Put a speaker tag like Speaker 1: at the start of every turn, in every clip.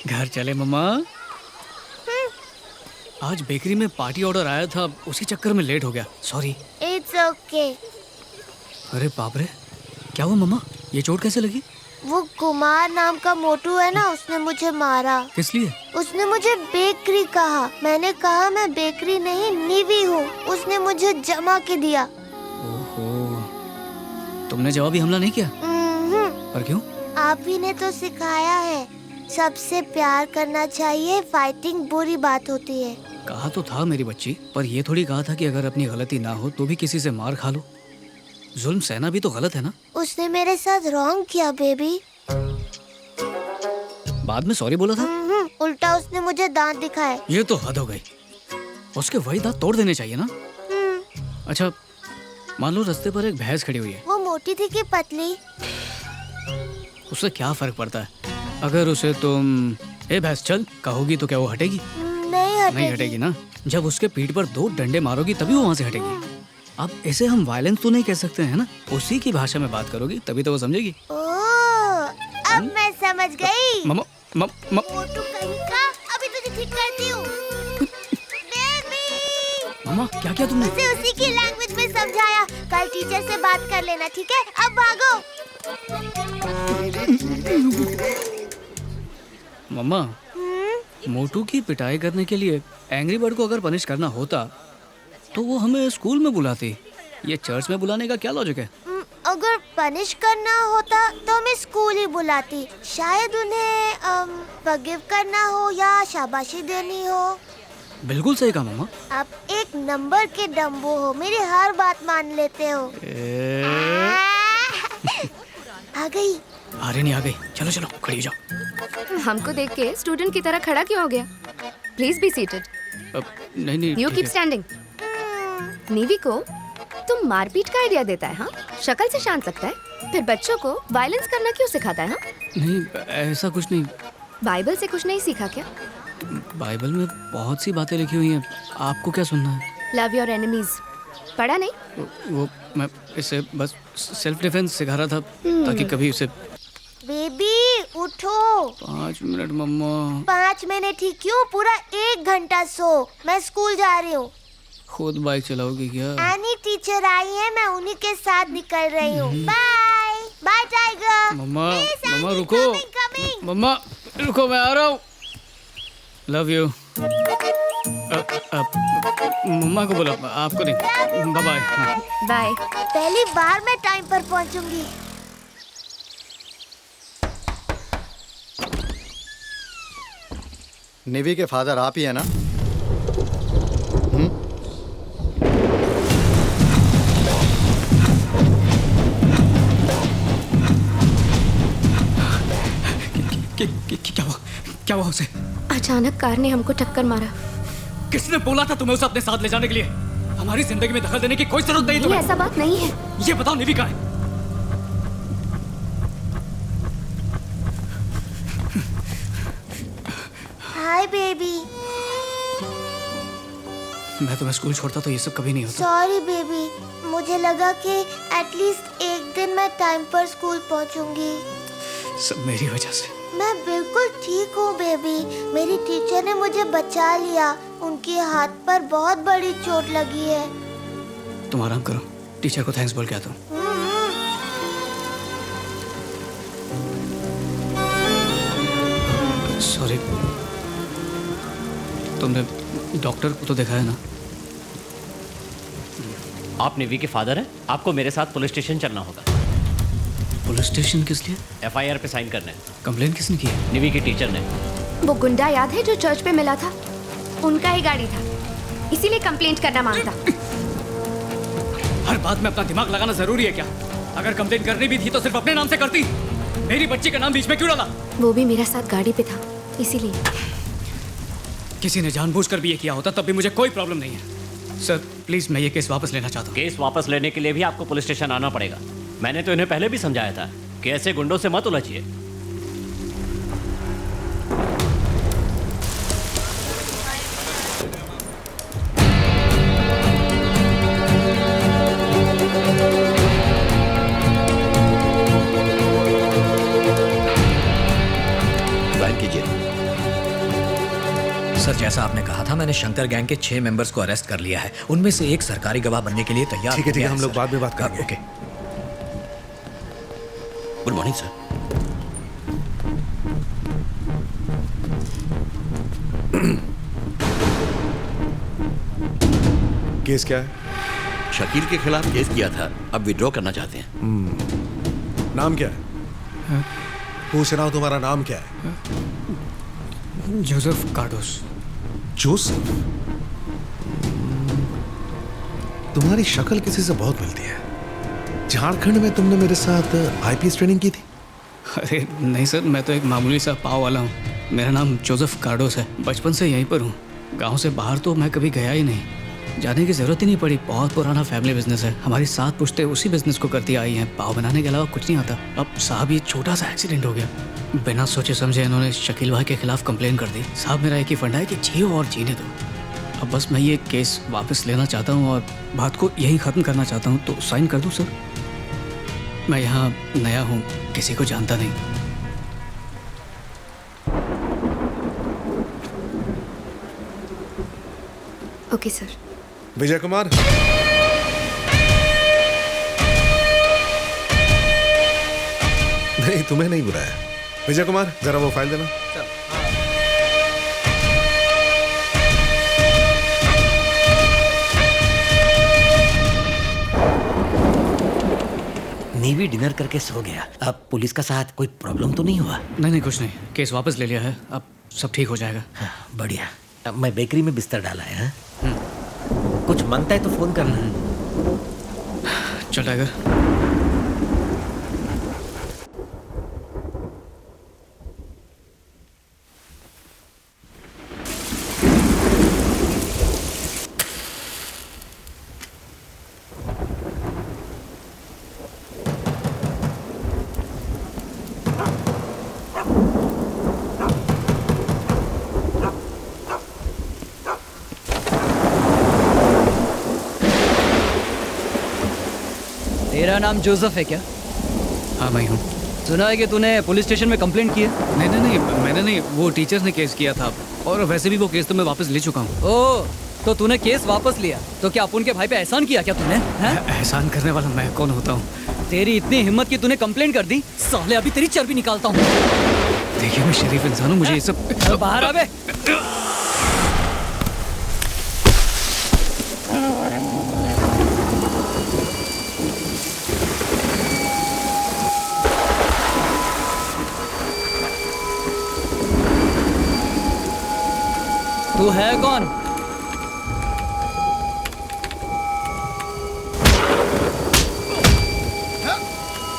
Speaker 1: घर चले मम्मा। आज बेकरी में पार्टी ऑर्डर आया था, उसी चक्कर में लेट हो गया, सॉरी।
Speaker 2: It's okay.
Speaker 1: अरे बाप रे, क्या हुआ मम्मा? ये चोट कैसे लगी?
Speaker 2: वो कुमार नाम का मोटू है ना, उसने मुझे मारा।
Speaker 1: किस लिए?
Speaker 2: उसने मुझे बेकरी कहा। मैंने कहा मैं बेकरी नहीं नीवी हूँ। उसने मुझे जमा के दिया।
Speaker 1: ओहो, तुमने जवाबी हमला नहीं किया? पर क्यों?
Speaker 2: आप ही ने तो सिखाया है, सबसे प्यार करना चाहिए, फाइटिंग बुरी बात होती है।
Speaker 1: कहा तो था मेरी बच्ची, पर ये थोड़ी कहा था कि अगर अपनी गलती ना हो तो भी किसी से मार खा लो। जुल्म सहना भी तो गलत है ना? उसने
Speaker 2: मेरे साथ रॉन्ग किया बेबी।
Speaker 1: बाद में सॉरी बोला था?
Speaker 2: उल्टा उसने मुझे दांत दिखाए।
Speaker 1: ये तो हद हो गई। उसके वही दांत तोड़ देने चाहिए ना। अच्छा, मान लो रास्ते पर एक भैंस खड़ी हुई है।
Speaker 2: वो मोटी थी कि पतली?
Speaker 1: उससे क्या फर्क पड़ता है? अगर उसे तुम ए भैंस चल कहोगी तो क्या वो हटेगी? नहीं हटेगी ना। जब उसके पीठ पर 2 डंडे मारोगी तभी वो वहाँ से हटेगी। अब ऐसे हम वायलेंस तो नहीं कह सकते हैं ना, उसी की भाषा में बात करोगी तभी तो वो समझेगी।
Speaker 2: अब मैं समझ गई।
Speaker 1: मोटू
Speaker 2: कहीं का, अभी तुझे ठीक करती हूँ।
Speaker 1: मम्मा क्या किया तुमने?
Speaker 2: उसे उसी की लैंग्वेज में समझाया। कल टीचर से बात कर लेना, ठीक है? अब भागो।
Speaker 1: मम्मा, मोटू की पिटाई करने के लिए एंग्री बर्ड को अगर पनिश करना होता तो वो हमें स्कूल में बुलाती। ये चर्च में बुलाने का क्या लॉजिक है?
Speaker 2: अगर पनिश करना होता तो हमें स्कूल ही बुलाती। शायद उन्हें फॉरगिव करना हो या शाबाशी देनी हो।
Speaker 1: बिल्कुल सही कहा मम्मा।
Speaker 2: आप एक नंबर के डम्बो हो, मेरी हर बात मान लेते हो। आ गई।
Speaker 1: अरे नहीं आ गई, चलो चलो खड़ी हो जाओ।
Speaker 3: हमको देख के स्टूडेंट की तरह खड़ा क्यों हो गया? Please be seated.
Speaker 1: नहीं
Speaker 3: यू कीप स्टैंडिंग। नीवी को तुम मारपीट का आइडिया देता है? हाँ, शक्ल से शांत लगता है, फिर बच्चों को वायलेंस करना क्यों सिखाता है? हाँ?
Speaker 1: नहीं ऐसा कुछ नहीं।
Speaker 3: बाइबल से कुछ नहीं सीखा क्या?
Speaker 1: बाइबल में बहुत सी बातें लिखी हुई हैं, आपको क्या सुनना है?
Speaker 3: लव योर एनिमीज पढ़ा नहीं?
Speaker 1: वो मैं इसे बस सेल्फ डिफेंस सिखा रहा था ताकि कभी उसे।
Speaker 2: बेबी उठो।
Speaker 1: 5 मिनट मम्मा।
Speaker 2: 5 मिनट ही क्यों, पूरा 1 घंटा सो। मैं स्कूल जा रही हूँ।
Speaker 1: खुद बाइक चलाओगी क्या?
Speaker 2: एनी टीचर आई है, मैं उन्हीं के साथ निकल रही हूँ। Bye by Tiger.
Speaker 1: मम्मा रुको। मम्मा रुको, मैं आ रहा हूँ। Love you. मम्मा को बोलो, आपको नहीं। Bye bye.
Speaker 3: बाय।
Speaker 2: पहली बार मैं टाइम पर पहुँचूंगी।
Speaker 4: निवी के फादर आप ही है ना?
Speaker 1: क्या हुआ उसे?
Speaker 3: अचानक कार ने हमको टक्कर मारा।
Speaker 1: किसने बोला था तुम्हें उसे अपने साथ ले जाने के लिए? हमारी जिंदगी में दखल देने की कोई जरूरत नहीं तुम्हें।
Speaker 3: ऐसा बात नहीं है।
Speaker 1: ये बताओ निवी कहाँ है?
Speaker 2: Hi baby.
Speaker 1: मैं तुम्हें स्कूल छोड़ता तो ये सब कभी नहीं होता।
Speaker 2: सॉरी बेबी, मुझे लगा कि एटलीस्ट एक दिन मैं टाइम पर स्कूल पहुंचूंगी।
Speaker 1: सब मेरी वजह से।
Speaker 2: मैं बिल्कुल ठीक हूँ बेबी। मेरी टीचर ने मुझे बचा लिया। उनके हाथ पर बहुत बड़ी चोट लगी है।
Speaker 1: तुम आराम करो, टीचर को थैंक्स बोल के आता हूँ। सॉरी। तुमने डॉक्टर को तो देखा है ना?
Speaker 5: आप निवी के फादर हैं, आपको मेरे साथ पुलिस स्टेशन चलना होगा।
Speaker 1: पुलिस स्टेशन किस लिए?
Speaker 5: FIR पे साइन करने।
Speaker 1: कंप्लेन किसने की है?
Speaker 5: निवी की टीचर ने।
Speaker 3: वो गुंडा याद है जो चर्च पे मिला था? उनका ही गाड़ी था, इसीलिए कंप्लेंट करना मांगता।
Speaker 1: हर बात में अपना दिमाग लगाना जरूरी है क्या? अगर कंप्लेन करनी भी थी तो सिर्फ अपने नाम से करती। मेरी बच्ची का नाम बीच में क्यों डाला?
Speaker 3: वो भी मेरा साथ गाड़ी पे था, इसीलिए।
Speaker 1: किसी ने जानबूझकर भी ये किया होता तब भी मुझे कोई प्रॉब्लम नहीं है। सर प्लीज, मैं ये केस वापस लेना चाहता हूँ।
Speaker 5: केस वापस लेने के लिए भी आपको पुलिस स्टेशन आना पड़ेगा। मैंने तो इन्हें पहले भी समझाया था कि ऐसे गुंडों से मत उलझिए।
Speaker 6: कीजिए।
Speaker 7: सर, जैसा आपने कहा था, मैंने शंकर गैंग के 6 मेंबर्स को अरेस्ट कर लिया है। उनमें से एक सरकारी गवाह बनने के लिए तैयार
Speaker 8: ठीक है,
Speaker 7: हो गया
Speaker 8: हम लोग
Speaker 7: सर।
Speaker 8: बाद में बात करेंगे।
Speaker 7: Okay.
Speaker 6: Good morning sir.
Speaker 8: Case क्या है?
Speaker 6: शकील के खिलाफ केस किया था, अब विड्रॉ करना चाहते हैं।
Speaker 8: नाम क्या है? पूछ रहा हूं, तुम्हारा नाम क्या है?
Speaker 1: जोसेफ कार्डोस।
Speaker 8: जोसेफ? तुम्हारी शक्ल किसी से बहुत मिलती है। झारखंड में तुमने मेरे साथ आईपीएस ट्रेनिंग की थी?
Speaker 1: अरे नहीं सर, मैं तो एक मामूली सा पाव वाला हूँ। मेरा नाम जोसेफ कार्डोस है, बचपन से यहीं पर हूँ। गांव से बाहर तो मैं कभी गया ही नहीं, जाने की जरूरत ही नहीं पड़ी। बहुत पुराना फैमिली बिजनेस है, हमारी 7 पुश्तें उसी बिजनेस को करती आई हैं। पाव बनाने के अलावा कुछ नहीं आता। अब साहब, ये छोटा सा एक्सीडेंट हो गया, बिना सोचे समझे इन्होंने शकील भाई के खिलाफ कंप्लेन कर दी। साहब, मेरा एक ही फंडा है कि जियो और जीने दो। अब बस मैं ये केस वापस लेना चाहता हूँ और बात को यहीं ख़त्म करना चाहता हूँ। तो साइन कर दूँ सर? मैं यहाँ नया हूँ, किसी को जानता नहीं।
Speaker 3: Okay sir.
Speaker 8: विजय कुमार, नहीं तुम्हें नहीं बुलाया। विजय कुमार, जरा वो फाइल देना।
Speaker 9: नीवी डिनर करके सो गया। अब पुलिस का साथ कोई प्रॉब्लम तो नहीं हुआ?
Speaker 1: नहीं, कुछ नहीं, केस वापस ले लिया है, अब सब ठीक हो जाएगा।
Speaker 9: हाँ, बढ़िया। अब मैं बेकरी में बिस्तर डाला है। कुछ मांगता है तो फोन करना।
Speaker 1: चल टाइगर।
Speaker 10: तेरा नाम जोसेफ है क्या?
Speaker 1: हाँ मैं हूँ।
Speaker 10: सुना है कि तूने पुलिस स्टेशन में कंप्लेंट की है?
Speaker 1: नहीं, मैंने नहीं, वो टीचर्स ने केस किया था। और वैसे भी वो केस तो मैं वापस ले चुका हूँ।
Speaker 10: ओह, तो तूने केस वापस लिया तो क्या अपुन के भाई पे एहसान किया क्या तूने?
Speaker 1: एहसान करने वाला मैं कौन होता हूँ?
Speaker 10: तेरी इतनी हिम्मत की तूने कंप्लेंट कर दी? साले अभी तेरी चर्बी निकालता हूँ।
Speaker 1: देखिए, मैं शरीफ इंसान हूँ, मुझे ये सब।
Speaker 10: बाहर आ बे। तू है कौन?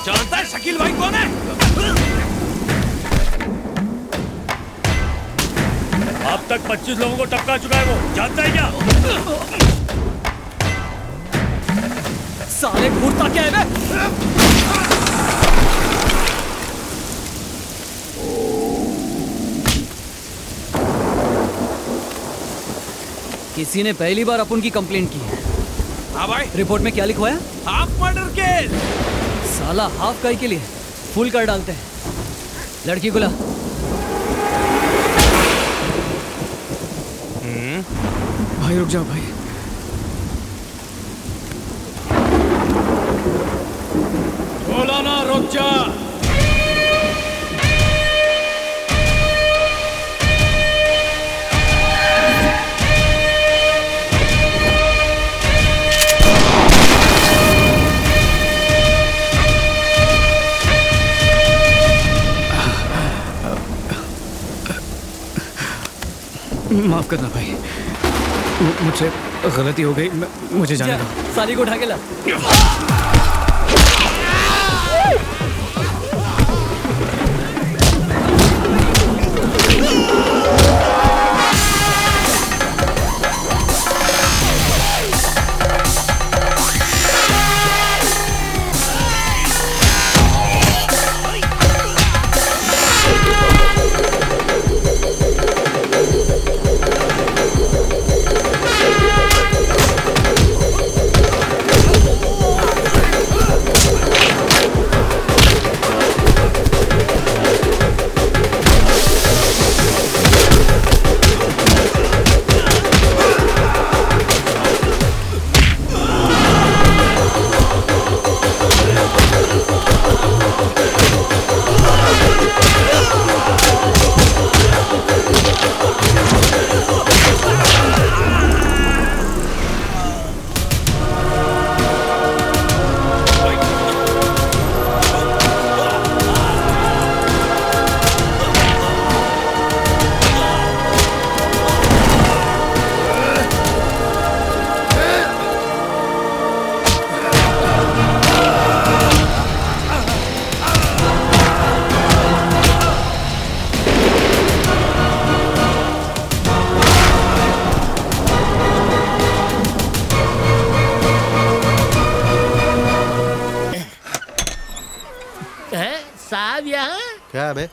Speaker 11: जानता है शकील भाई कौन है? अब तक 25 लोगों को टपका चुका है वो, जानता है क्या?
Speaker 10: साले घूरता क्या है बे? किसी ने पहली बार अपन की कंप्लेंट की है।
Speaker 11: हाँ भाई।
Speaker 10: रिपोर्ट में क्या लिखवाया?
Speaker 11: Half murder case.
Speaker 10: साला हाफ काई के लिए फुल कर डालते हैं। लड़की को ला।
Speaker 1: भाई रुक जाओ भाई।
Speaker 11: बोला ना, रुक जा।
Speaker 1: माफ करना भाई, मुझसे गलती हो गई, मुझे जाने दो।
Speaker 10: साली को उठा के ला।
Speaker 4: है बे?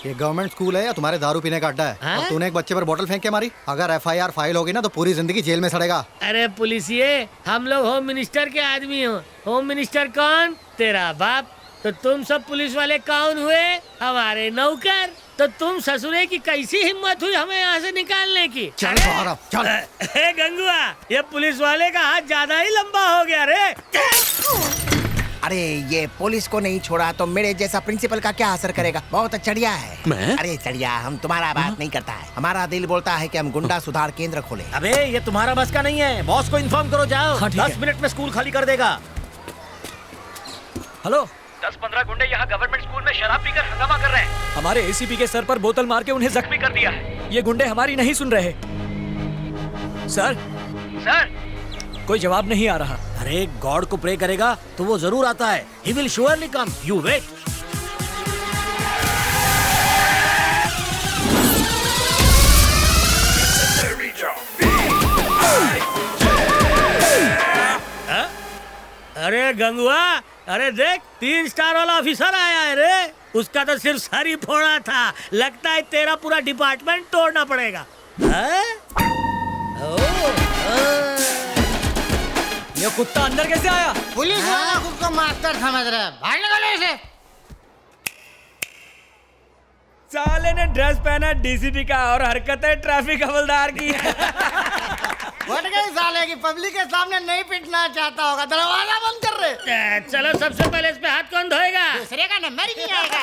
Speaker 4: ये गवर्नमेंट स्कूल है या तुम्हारे दारू पीने का अड्डा है? और तूने एक बच्चे पर बोतल फेंक के मारी। अगर FIR फाइल होगी ना तो पूरी जिंदगी जेल में सड़ेगा।
Speaker 12: अरे पुलिसिए, हम लोग होम मिनिस्टर के आदमी हो। होम मिनिस्टर कौन? तेरा बाप। तो तुम सब पुलिस वाले कौन हुए? हमारे नौकर। तो तुम ससुरे की कैसी हिम्मत हुई हमें यहाँ से निकालने की?
Speaker 4: चल बाहर अब, चल।
Speaker 12: हे गंगुआ, ये पुलिस वाले का हाथ ज्यादा ही लंबा हो गया रे।
Speaker 13: अरे ये पुलिस को नहीं छोड़ा तो मेरे जैसा प्रिंसिपल का क्या असर करेगा? बहुत चढ़िया है।
Speaker 6: मैं?
Speaker 13: अरे चढ़िया, हम तुम्हारा बात नहीं करता है। हमारा दिल बोलता है कि हम गुंडा सुधार केंद्र खोले।
Speaker 9: अबे ये तुम्हारा बस का नहीं है, बॉस को इन्फॉर्म करो। जाओ,
Speaker 10: हाँ, ठीक
Speaker 9: 10
Speaker 10: है।
Speaker 9: मिनट में स्कूल खाली कर देगा।
Speaker 10: हेलो,
Speaker 5: 10-15 गुंडे यहाँ गवर्नमेंट स्कूल में शराब पीकर हंगामा कर रहे हैं।
Speaker 10: हमारे ACP के सर पर बोतल मार के उन्हें जख्मी कर दिया है। ये गुंडे हमारी नहीं सुन रहे। सर कोई जवाब नहीं आ रहा।
Speaker 9: अरे गॉड को प्रे करेगा तो वो जरूर आता है। He will surely come. You wait.
Speaker 12: अरे गंगुआ, अरे देख 3 स्टार वाला ऑफिसर आया है रे। उसका तो सिर्फ सर ही फोड़ा था। लगता है तेरा पूरा डिपार्टमेंट तोड़ना पड़ेगा।
Speaker 10: ये कुत्ता अंदर कैसे आया?
Speaker 13: पुलिस वाला खुद को मास्टर समझ रहे हैं। बाहर निकलो इसे।
Speaker 10: साले ने ड्रेस पहना DCP का और हरकतें ट्रैफिक हवलदार की।
Speaker 13: फट गई साले की। पब्लिक के सामने नहीं पिटना चाहता होगा, दरवाजा बंद कर रहे।
Speaker 12: चलो सबसे पहले इस पे हाथ कौन धोएगा?
Speaker 13: दूसरे का नंबर ही नहीं आएगा।